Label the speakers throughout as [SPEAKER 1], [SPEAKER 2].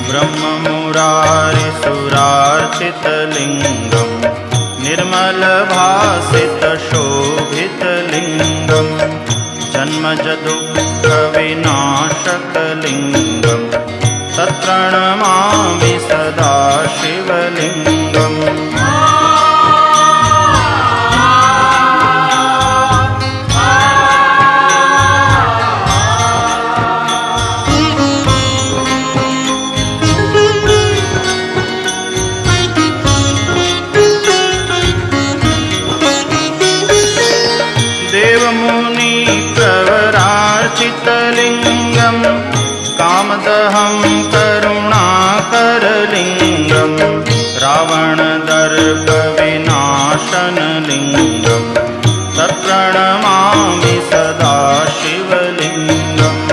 [SPEAKER 1] ब्रह्ममुरारिसुरार्चितलिङ्गं निर्मलभासितशोभितलिङ्गं जन्मजदुःखविनाशकलिङ्गं तत्प्रणमामि सदा शिवलिङ्गम्। देवमुनिप्रवरार्चितलिङ्गं कामदहं करुणाकरलिङ्गं रावणदर्पविनाशनलिङ्गं तत्प्रणमामि सदा शिवलिङ्गम्।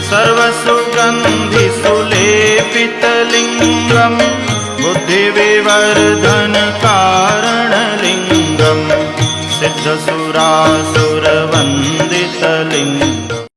[SPEAKER 1] सर्वसुगन्धिसुलेपितलिङ्गं बुद्धिविवर्धनकारणलिङ्गं सिद्धसुरासुरसंहारलिङ्गं